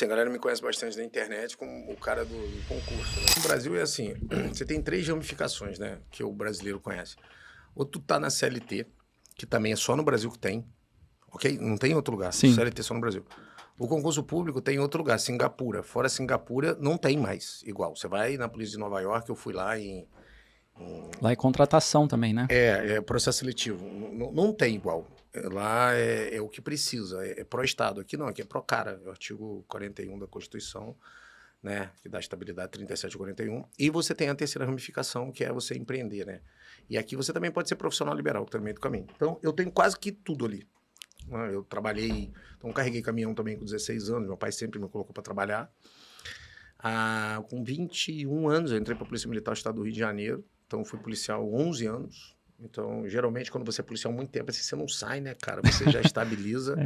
assim, a galera me conhece bastante na internet como o cara do concurso, né? No Brasil é assim, você tem 3 ramificações, né? Que o brasileiro conhece. Ou tu tá na CLT, que também é só no Brasil que tem, ok? Não tem em outro lugar. Sim. CLT é só no Brasil. O concurso público tem em outro lugar, Singapura. Fora Singapura, não tem mais igual. Você vai na polícia de Nova York, eu fui lá Lá é contratação também, né? É processo seletivo. Não tem igual. Lá é o que precisa. É pró-Estado. Aqui não, aqui é pró-cara. É o artigo 41 da Constituição, né? Que dá estabilidade 37 e 41. E você tem a terceira ramificação, que é você empreender, né? E aqui você também pode ser profissional liberal, que também é do caminho. Então, eu tenho quase que tudo ali. Eu trabalhei... Então, carreguei caminhão também com 16 anos. Meu pai sempre me colocou para trabalhar. Com 21 anos, eu entrei para a Polícia Militar do Estado do Rio de Janeiro. Então, fui policial 11 anos. Então, geralmente, quando você é policial há muito tempo, assim, você não sai, né, cara? Você já estabiliza.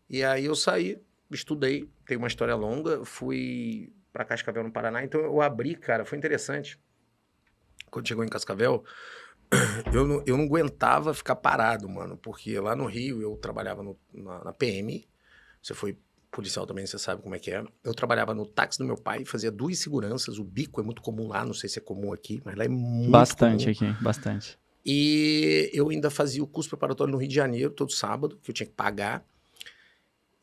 E aí, eu saí, estudei. Tem uma história longa. Fui para Cascavel, no Paraná. Então, eu abri, cara, foi interessante. Quando chegou em Cascavel, eu não aguentava ficar parado, mano. Porque lá no Rio, eu trabalhava na PM. Você foi policial também, você sabe como é que é. Eu trabalhava no táxi do meu pai, fazia 2 seguranças. O bico é muito comum lá, não sei se é comum aqui, mas lá é muito bastante comum. Aqui, bastante. E eu ainda fazia o curso preparatório no Rio de Janeiro, todo sábado, que eu tinha que pagar.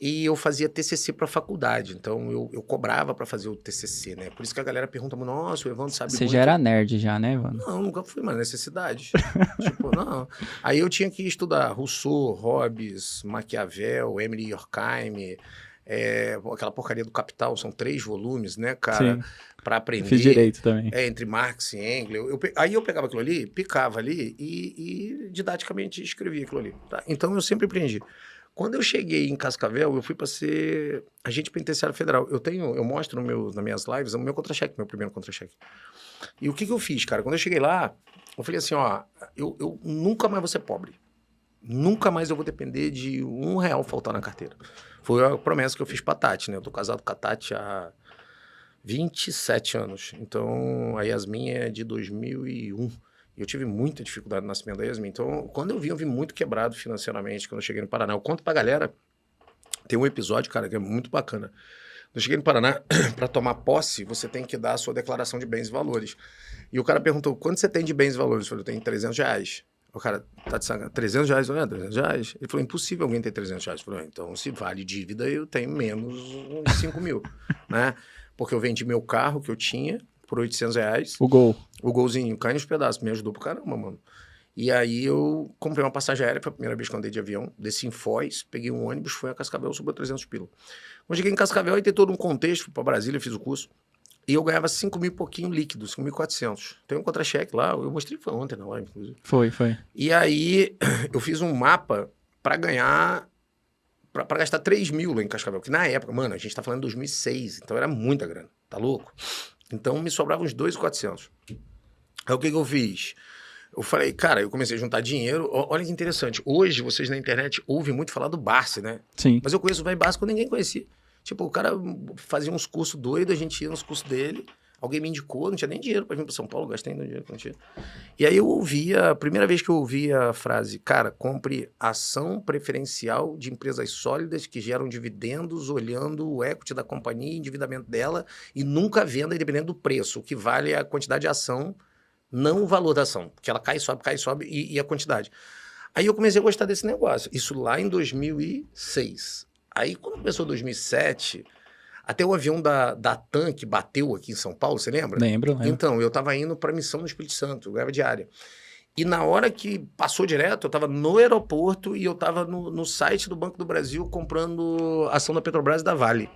E eu fazia TCC para faculdade, então eu cobrava para fazer o TCC, né? Por isso que a galera pergunta, nossa, o Evandro sabe Você muito. já era nerd já, né, Evandro? Não, nunca fui, mas necessidade. Tipo, não. Aí eu tinha que estudar Rousseau, Hobbes, Maquiavel, Emily Durkheim, aquela porcaria do Capital, são 3 volumes, né, cara? Para aprender. Fiz direito também. Entre Marx e Engels. Aí eu pegava aquilo ali, picava ali e didaticamente escrevia aquilo ali. Tá? Então eu sempre aprendi. Quando eu cheguei em Cascavel, eu fui para ser agente penitenciário federal. Eu mostro nas minhas lives o meu contra-cheque, meu primeiro contra-cheque. E o que eu fiz, cara? Quando eu cheguei lá, eu falei assim, ó, eu nunca mais vou ser pobre. Nunca mais eu vou depender de R$1 faltar na carteira. Foi a promessa que eu fiz pra Tati, né? Eu tô casado com a Tati há 27 anos. Então, a Yasmin é de 2001. Eu tive muita dificuldade no nascimento da Yasmin. Então, quando eu vi muito quebrado financeiramente, quando eu cheguei no Paraná. Eu conto pra galera, tem um episódio, cara, que é muito bacana. Quando eu cheguei no Paraná, para tomar posse, você tem que dar a sua declaração de bens e valores. E o cara perguntou, quanto você tem de bens e valores? Eu falei, eu tenho R$300. O cara, tá de sacanagem, R$300? Eu falei, R$300? Ele falou, impossível alguém ter R$300. Eu falei, então, se vale dívida, eu tenho menos uns 5 mil, né? Porque eu vendi meu carro que eu tinha por R$800. O Gol. O Golzinho, cai nos pedaços, me ajudou pro caramba, mano. E aí eu comprei uma passagem aérea, foi a primeira vez que eu andei de avião, desci em Foz, peguei um ônibus, fui a Cascavel, subiu 300 pila. Quando cheguei em Cascavel, aí tem todo um contexto, fui pra Brasília, fiz o curso, e eu ganhava 5 mil e pouquinho líquido, 5.400. Tem um contra-cheque lá, eu mostrei, foi ontem na live, inclusive. Foi. E aí eu fiz um mapa pra ganhar, pra gastar 3 mil lá em Cascavel, que na época, mano, a gente tá falando de 2006, então era muita grana, tá louco? Então me sobrava uns 2.400. Aí o que eu fiz? Eu falei, cara, eu comecei a juntar dinheiro. Olha que interessante. Hoje, vocês na internet ouvem muito falar do Barsi, né? Sim. Mas eu conheço o velho Barsi quando ninguém conhecia. Tipo, o cara fazia uns cursos doidos, a gente ia nos cursos dele. Alguém me indicou, não tinha nem dinheiro pra vir pra São Paulo, gastei ainda dinheiro que não tinha. E aí eu ouvia, a primeira vez que eu ouvi a frase, cara, compre ação preferencial de empresas sólidas que geram dividendos, olhando o equity da companhia, endividamento dela, e nunca venda independente do preço. O que vale é a quantidade de ação, não o valor da ação, porque ela cai e sobe, e a quantidade. Aí eu comecei a gostar desse negócio. Isso lá em 2006. Aí quando começou 2007, até o avião da TAM que bateu aqui em São Paulo, você lembra? Lembro. Então, eu tava indo pra missão no Espírito Santo, eu ganhava diária. E na hora que passou direto, eu tava no aeroporto e eu tava no site do Banco do Brasil comprando ação da Petrobras e da Vale.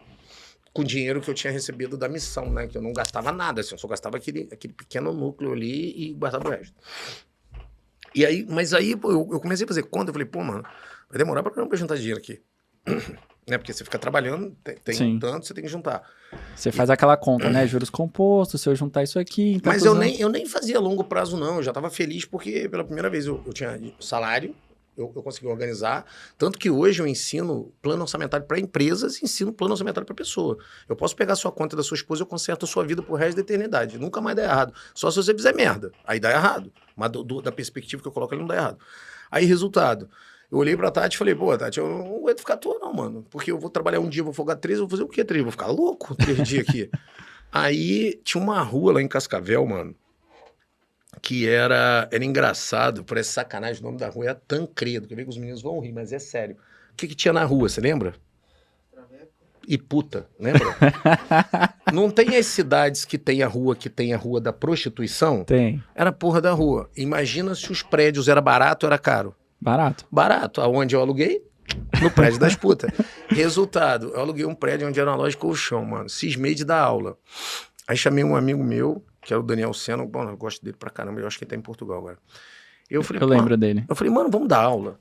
Com dinheiro que eu tinha recebido da missão, né? Que eu não gastava nada, assim, eu só gastava aquele pequeno núcleo ali e guardava o resto. E aí, mas aí eu comecei a fazer conta, eu falei, pô, mano, vai demorar pra caramba pra juntar dinheiro aqui. Né? Porque você fica trabalhando, tem tanto, você tem que juntar. Você faz aquela conta, né? Juros compostos, se eu juntar isso aqui... Mas eu nem fazia longo prazo, não. Eu já tava feliz porque pela primeira vez eu tinha salário, eu consegui organizar. Tanto que hoje eu ensino plano orçamentário para empresas e ensino plano orçamentário para pessoa. Eu posso pegar a sua conta da sua esposa e eu conserto a sua vida pro resto da eternidade. Nunca mais dá errado. Só se você fizer merda. Aí dá errado. Mas da perspectiva que eu coloco, ele não dá errado. Aí, resultado. Eu olhei pra Tati e falei, pô, Tati, eu não aguento ficar à toa não, mano. Porque eu vou trabalhar um dia, vou folgar 3, eu vou fazer o quê 3? Vou ficar louco 3 dias aqui. Aí tinha uma rua lá em Cascavel, mano, que era engraçado, parece sacanagem, o nome da rua é Tancredo. Quer ver que os meninos vão rir, mas é sério. O que tinha na rua, você lembra? E puta, lembra? Não tem as cidades que tem a rua da prostituição? Tem. Era a porra da rua. Imagina se os prédios era barato ou era caro. Barato. Barato. Aonde eu aluguei? No prédio das putas. Resultado, eu aluguei um prédio onde era uma loja de colchão, mano. Cismei de dar aula. Aí chamei um amigo meu, que era o Daniel Sena. Bom, eu gosto dele pra caramba, eu acho que ele tá em Portugal agora. Eu lembro dele. Eu falei, mano, vamos dar aula.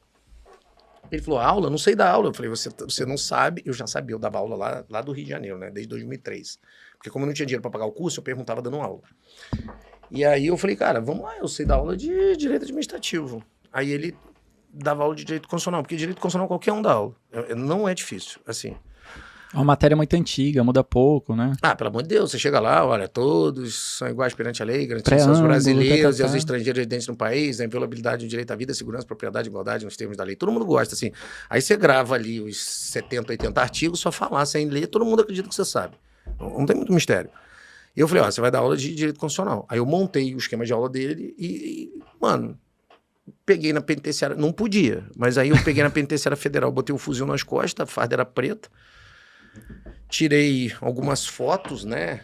Ele falou, aula? Não sei dar aula. Eu falei, você não sabe? Eu já sabia, eu dava aula lá do Rio de Janeiro, né? Desde 2003. Porque como eu não tinha dinheiro pra pagar o curso, eu perguntava dando aula. E aí eu falei, cara, vamos lá, eu sei dar aula de direito administrativo. Aí ele dava aula de direito constitucional, porque direito constitucional qualquer um dá aula. Não é difícil, assim. É uma matéria muito antiga, muda pouco, né? Ah, pelo amor de Deus, você chega lá, olha, todos são iguais perante a lei, garantidos aos brasileiros e aos estrangeiros residentes no país, a inviolabilidade do direito à vida, segurança, propriedade e igualdade nos termos da lei. Todo mundo gosta, assim. Aí você grava ali os 70, 80 artigos, só falar sem ler, todo mundo acredita que você sabe. Não tem muito mistério. E eu falei, ó, você vai dar aula de direito constitucional. Aí eu montei o esquema de aula dele mano, peguei na penitenciária, não podia, mas aí eu peguei na penitenciária federal, botei o fuzil nas costas, a farda era preta, tirei algumas fotos, né?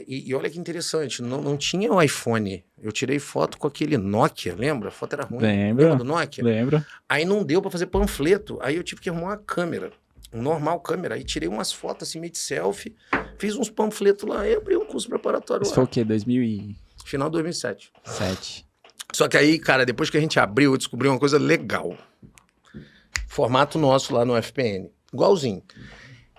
E olha que interessante, não tinha o iPhone. Eu tirei foto com aquele Nokia, lembra? A foto era ruim. Lembra do Nokia? Lembro. Aí não deu pra fazer panfleto. Aí eu tive que arrumar uma câmera, um normal câmera. Aí tirei umas fotos assim, meio de selfie, fiz uns panfletos lá e abri um curso preparatório Isso lá. foi o quê? 2000 Final de 2007. 7. Só que aí, cara, depois que a gente abriu, eu descobri uma coisa legal. Formato nosso lá no FPN. Igualzinho.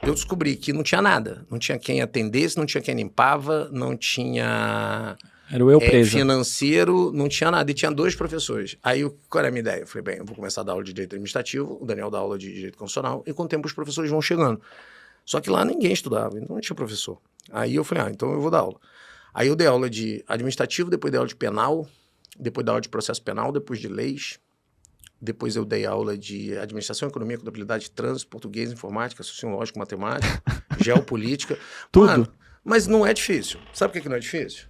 Eu descobri que não tinha nada. Não tinha quem atendesse, não tinha quem limpava, não tinha Era o eu preso. financeiro, não tinha nada. E tinha 2 professores. Aí, qual era a minha ideia? Eu falei, bem, eu vou começar a dar aula de direito administrativo, o Daniel dá aula de direito constitucional, e com o tempo os professores vão chegando. Só que lá ninguém estudava, então não tinha professor. Aí eu falei, então eu vou dar aula. Aí eu dei aula de administrativo, depois dei aula de penal, depois dei aula de processo penal, depois de leis. Depois eu dei aula de administração, economia, contabilidade, trânsito, português, informática, sociológico, matemática, geopolítica. Tudo. Mano, mas não é difícil. Sabe por que não é difícil?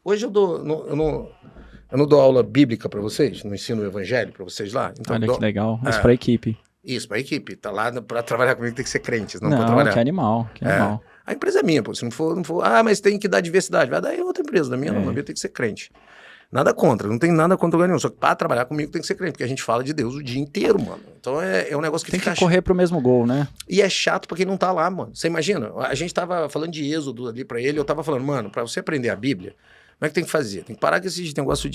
Hoje eu não dou aula bíblica para vocês, não ensino o evangelho para vocês lá. Então, Olha que legal. Isso para a equipe. Isso, para a equipe. Tá lá para trabalhar comigo tem que ser crente, não Não, pode trabalhar. que animal, que animal. A empresa é minha, pô. Se não for, mas tem que dar diversidade. Vai dar em outra empresa, da minha não, na minha tem que ser crente. Nada contra, não tem nada contra o lugar nenhum. Só que para trabalhar comigo tem que ser crente, porque a gente fala de Deus o dia inteiro, mano. Então é um negócio que tem que correr pro mesmo gol, né? E é chato pra quem não tá lá, mano. Você imagina? A gente tava falando de Êxodo ali pra ele, eu tava falando, mano, pra você aprender a Bíblia, como é que tem que fazer? Tem que parar com esse negócio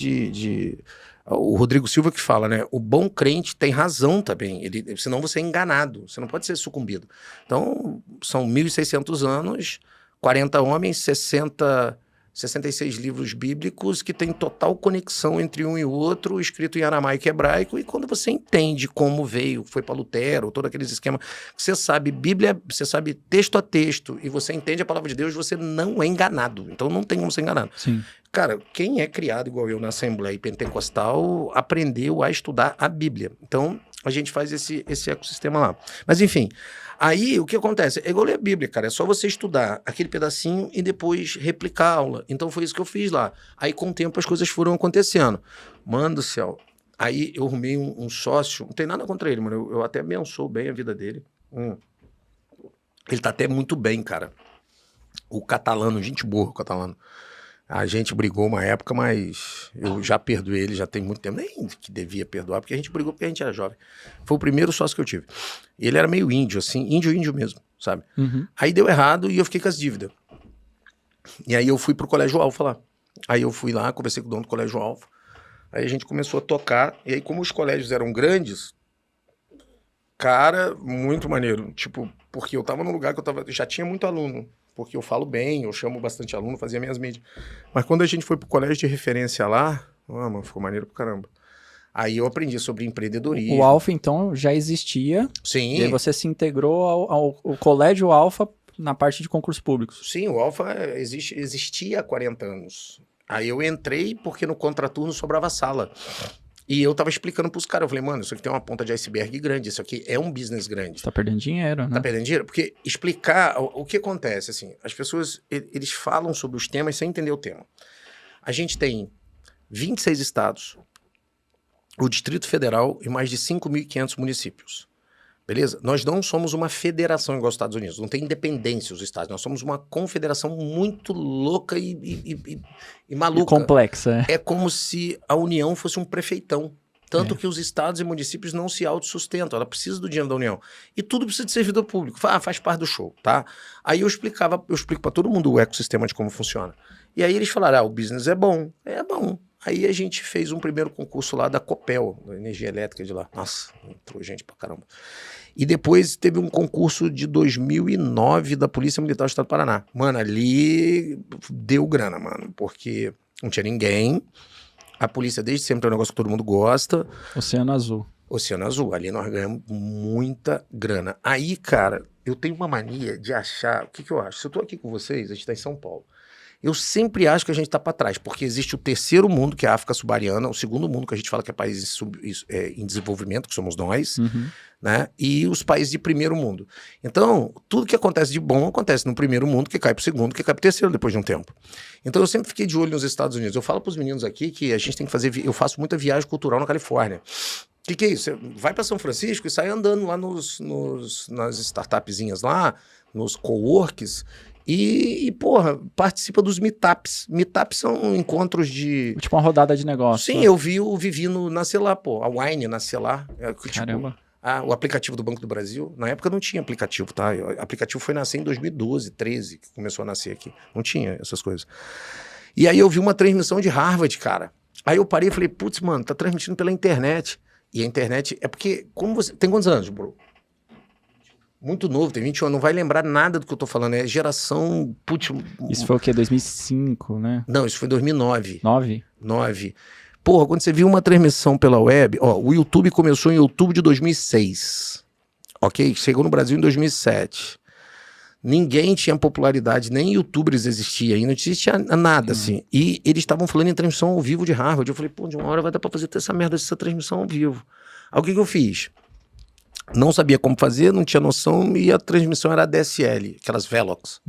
o Rodrigo Silva que fala, né? O bom crente tem razão também, senão você é enganado, você não pode ser sucumbido. Então, são 1.600 anos, 40 homens, 66 livros bíblicos que tem total conexão entre um e o outro, escrito em aramaico e hebraico, e quando você entende como veio, foi para Lutero, todo aqueles esquemas, você sabe Bíblia, você sabe texto a texto, e você entende a palavra de Deus, você não é enganado. Então não tem como ser enganado. Sim. Cara, quem é criado igual eu na Assembleia Pentecostal aprendeu a estudar a Bíblia. Então a gente faz esse ecossistema lá. Mas enfim, aí o que acontece? É igual ler a Bíblia, cara. É só você estudar aquele pedacinho e depois replicar a aula. Então foi isso que eu fiz lá. Aí com o tempo as coisas foram acontecendo. Mano do céu. Aí eu arrumei um sócio, não tem nada contra ele, mano. Eu até abençoo bem a vida dele. Ele tá até muito bem, cara. O catalano, gente boa, o catalano. A gente brigou uma época, mas eu já perdoei ele, já tem muito tempo. Nem que devia perdoar, porque a gente brigou porque a gente era jovem. Foi o primeiro sócio que eu tive. Ele era meio índio, assim, índio mesmo, sabe? Uhum. Aí deu errado e eu fiquei com as dívidas. E aí eu fui pro Colégio Alfa lá. Aí eu fui lá, conversei com o dono do Colégio Alfa. Aí a gente começou a tocar. E aí, como os colégios eram grandes, cara, muito maneiro. Tipo, porque eu tava num lugar que eu já tinha muito aluno. Porque eu falo bem, eu chamo bastante aluno, fazia minhas mídias. Mas quando a gente foi pro colégio de referência lá, mano, ficou maneiro pra caramba. Aí eu aprendi sobre empreendedorismo. O Alfa, então, já existia. Sim. E aí você se integrou ao Colégio Alfa na parte de concursos públicos. Sim, o Alfa existia há 40 anos. Aí eu entrei porque no contraturno sobrava sala. E eu tava explicando pros caras, eu falei, mano, isso aqui tem uma ponta de iceberg grande, isso aqui é um business grande. Você tá perdendo dinheiro, né? Tá perdendo dinheiro? Porque explicar o que acontece, assim, as pessoas, eles falam sobre os temas sem entender o tema. A gente tem 26 estados, o Distrito Federal e mais de 5.500 municípios. Beleza? Nós não somos uma federação igual aos Estados Unidos, não tem independência os estados, nós somos uma confederação muito louca e maluca. E complexa, É como se a União fosse um prefeitão. Tanto É. que os estados e municípios não se autossustentam, ela precisa do dinheiro da União. E tudo precisa de servidor público. Faz parte do show, tá? Aí eu explico para todo mundo o ecossistema de como funciona. E aí eles falaram, o business é bom. É bom. Aí a gente fez um primeiro concurso lá da Copel, da energia elétrica de lá. Nossa, entrou gente pra caramba. E depois teve um concurso de 2009 da Polícia Militar do Estado do Paraná. Mano, ali deu grana, mano, porque não tinha ninguém. A polícia desde sempre é um negócio que todo mundo gosta. Oceano Azul. Oceano Azul, ali nós ganhamos muita grana. Aí, cara, eu tenho uma mania de achar... O que eu acho? Se eu tô aqui com vocês, a gente tá em São Paulo. Eu sempre acho que a gente tá pra trás, porque existe o terceiro mundo, que é a África subsaariana, o segundo mundo, que a gente fala que é país em desenvolvimento, que somos nós, né? E os países de primeiro mundo. Então, tudo que acontece de bom acontece no primeiro mundo, que cai pro segundo, que cai pro terceiro depois de um tempo. Então, eu sempre fiquei de olho nos Estados Unidos. Eu falo pros meninos aqui que a gente tem que fazer... Eu faço muita viagem cultural na Califórnia. O que é isso? Você vai para São Francisco e sai andando lá nas startupzinhas lá, nos coworks, porra, participa dos meetups. Meetups são encontros de... Tipo uma rodada de negócio. Sim, né? eu vi o Vivino nascer lá, pô. A Wine nascer lá. Caramba. O aplicativo do Banco do Brasil. Na época não tinha aplicativo, tá? O aplicativo foi nascer em 2012, 13, que começou a nascer aqui. Não tinha essas coisas. E aí eu vi uma transmissão de Harvard, cara. Aí eu parei e falei, putz, mano, tá transmitindo pela internet. E a internet... É porque, como você... Tem quantos anos, bro? Muito novo, tem 21 anos, não vai lembrar nada do que eu tô falando, é geração... Putz, Isso foi o quê? 2005, né? Não, isso foi 2009. 9? Porra, quando você viu uma transmissão pela web... Ó, o YouTube começou em outubro de 2006. Ok? Chegou no Brasil em 2007. Ninguém tinha popularidade, nem youtubers existia ainda, não existia nada, assim. E eles estavam falando em transmissão ao vivo de Harvard. Eu falei, pô, de uma hora vai dar pra fazer essa merda dessa transmissão ao vivo. Aí o que eu fiz? Não sabia como fazer, não tinha noção, e a transmissão era DSL, aquelas Velox.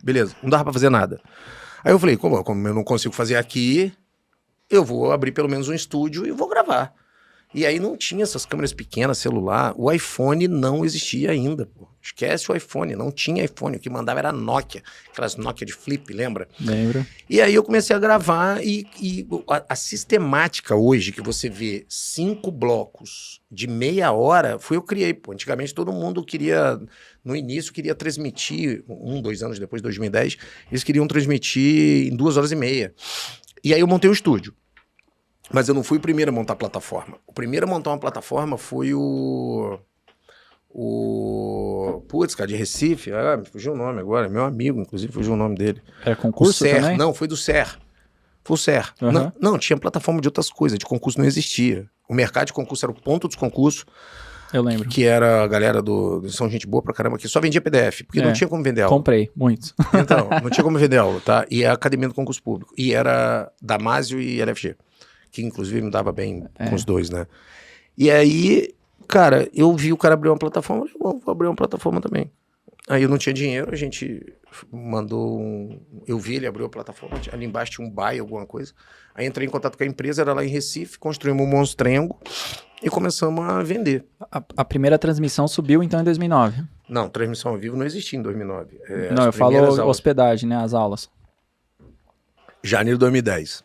Beleza, não dava pra fazer nada. Aí eu falei, como eu não consigo fazer aqui, eu vou abrir pelo menos um estúdio e vou gravar. E aí não tinha essas câmeras pequenas, celular, o iPhone não existia ainda, pô. Esquece o iPhone, não tinha iPhone, o que mandava era Nokia, aquelas Nokia de flip, lembra? Lembro. E aí eu comecei a gravar e a sistemática hoje, que você vê 5 blocos de meia hora, foi eu criei, pô. Antigamente todo mundo queria, no início, queria transmitir, 2 anos depois, 2010, eles queriam transmitir em 2 horas e meia. E aí eu montei o estúdio. Mas eu não fui o primeiro a montar a plataforma. O primeiro a montar uma plataforma foi Putz, cara, de Recife. Me fugiu o nome agora. Meu amigo, inclusive, fugiu o nome dele. Era concurso o CER, também? Não, foi do CER. Foi o CER. Uhum. Não, tinha plataforma de outras coisas. De concurso não existia. O mercado de concurso era o ponto dos concursos. Eu lembro. Que era a galera são gente boa pra caramba, que só vendia PDF. Porque não tinha como vender aula. Comprei, muitos. Então, não tinha como vender aula, tá? E a Academia do Concurso Público. E era Damásio e LFG. Que inclusive me dava bem com os dois, né? E aí, cara, eu vi o cara abrir uma plataforma, eu vou abrir uma plataforma também. Aí eu não tinha dinheiro, a gente mandou eu vi ele abriu a plataforma, ali embaixo tinha um buy, alguma coisa. Aí entrei em contato com a empresa, era lá em Recife, construímos um monstrengo e começamos a vender. A primeira transmissão subiu então em 2009? Não, transmissão ao vivo não existia em 2009. Não, eu falo hospedagem, né, as aulas. Janeiro de 2010.